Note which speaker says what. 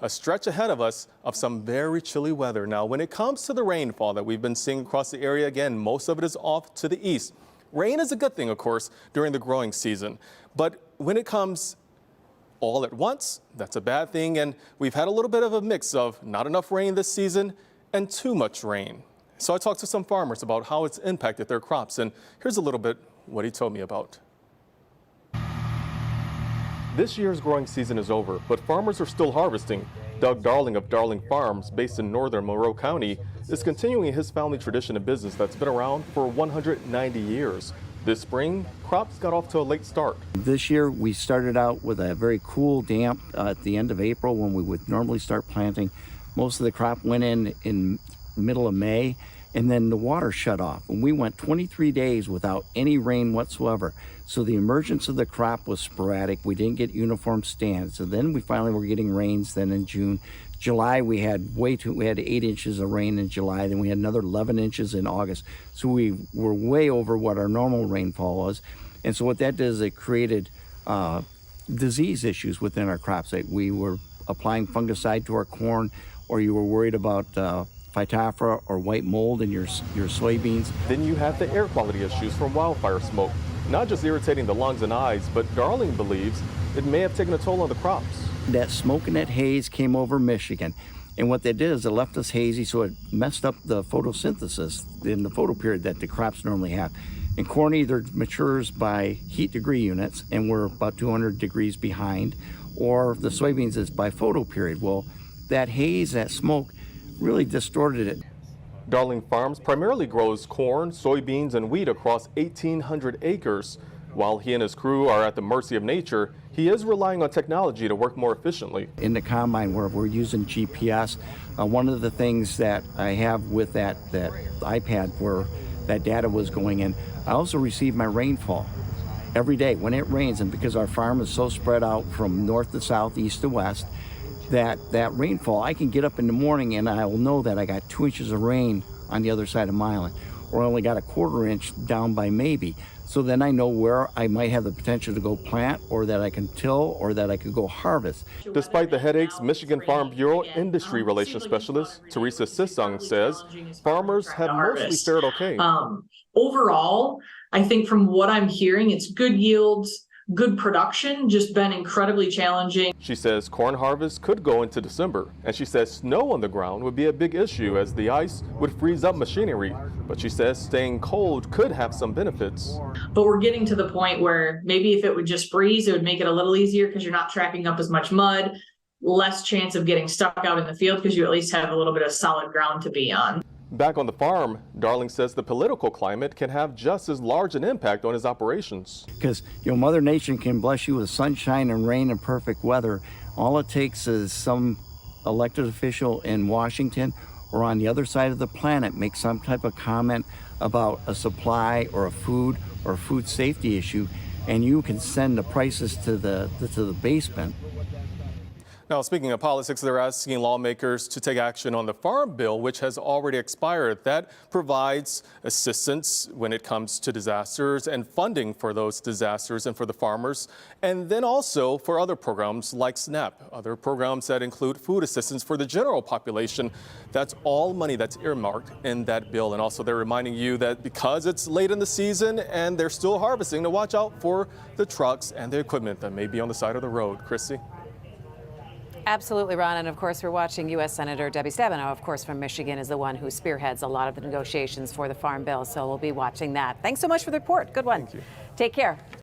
Speaker 1: a stretch ahead of us of some very chilly weather. Now, when it comes to the rainfall that we've been seeing across the area, again, most of it is off to the east. Rain is a good thing, of course, during the growing season. But when it comes all at once, that's a bad thing. And we've had a little bit of a mix of not enough rain this season and too much rain. So I talked to some farmers about how it's impacted their crops. And here's a little bit what he told me about. This year's growing season is over, but farmers are still harvesting. Doug Darling of Darling Farms, based in northern Monroe County, is continuing his family tradition of business that's been around for 190 years. This spring, crops got off to a late start.
Speaker 2: This year, we started out with a very cool damp at the end of April when we would normally start planting. Most of the crop went in middle of May, and then the water shut off. And we went 23 days without any rain whatsoever. So the emergence of the crop was sporadic. We didn't get uniform stands. So then we finally were getting rains then in June. July, we had 8 inches of rain in July. Then we had another 11 inches in August. So we were way over what our normal rainfall was. And so what that did is it created disease issues within our crops. Like we were applying fungicide to our corn, or you were worried about Phytophthora or white mold in your soybeans.
Speaker 1: Then you have the air quality issues from wildfire smoke. Not just irritating the lungs and eyes, but Darling believes it may have taken a toll on the crops.
Speaker 2: That smoke and that haze came over Michigan. And what they did is it left us hazy, so it messed up the photosynthesis in the photoperiod that the crops normally have. And corn either matures by heat degree units, and we're about 200 degrees behind, or the soybeans is by photoperiod. Well, that haze, that smoke, really distorted it.
Speaker 1: Darling Farms primarily grows corn, soybeans, and wheat across 1,800 acres. While he and his crew are at the mercy of nature, he is relying on technology to work more efficiently.
Speaker 2: In the combine, where we're using GPS, one of the things that I have with that iPad where that data was going in, I also receive my rainfall every day when it rains. And because our farm is so spread out from north to south, east to west, that rainfall, I can get up in the morning and I will know that I got 2 inches of rain on the other side of my island, or I only got a 1/4 inch down by maybe. So then I know where I might have the potential to go plant, or that I can till, or that I could go harvest.
Speaker 1: Despite the headaches, Michigan Farm Bureau Industry Relations Specialist Teresa Sissung says farmers have mostly fared okay.
Speaker 3: Overall, I think from what I'm hearing, it's good yields, good production, just been incredibly challenging.
Speaker 1: She says corn harvest could go into December, and she says snow on the ground would be a big issue as the ice would freeze up machinery. But she says staying cold could have some benefits.
Speaker 3: But we're getting to the point where maybe if it would just freeze, it would make it a little easier because you're not tracking up as much mud, less chance of getting stuck out in the field because you at least have a little bit of solid ground to be on.
Speaker 1: Back on the farm, Darling says the political climate can have just as large an impact on his operations.
Speaker 2: Because, Mother Nature can bless you with sunshine and rain and perfect weather. All it takes is some elected official in Washington or on the other side of the planet make some type of comment about a supply or a food or food safety issue, and you can send the prices to the basement.
Speaker 1: Now, speaking of politics, they're asking lawmakers to take action on the Farm Bill, which has already expired. That provides assistance when it comes to disasters and funding for those disasters and for the farmers, and then also for other programs like SNAP, other programs that include food assistance for the general population. That's all money that's earmarked in that bill. And also they're reminding you that because it's late in the season and they're still harvesting, to watch out for the trucks and the equipment that may be on the side of the road. Chrissy?
Speaker 4: Absolutely, Ron. And of course, we're watching U.S. Senator Debbie Stabenow, of course, from Michigan, is the one who spearheads a lot of the negotiations for the Farm Bill. So we'll be watching that. Thanks so much for the report. Good one.
Speaker 1: Thank you.
Speaker 4: Take care.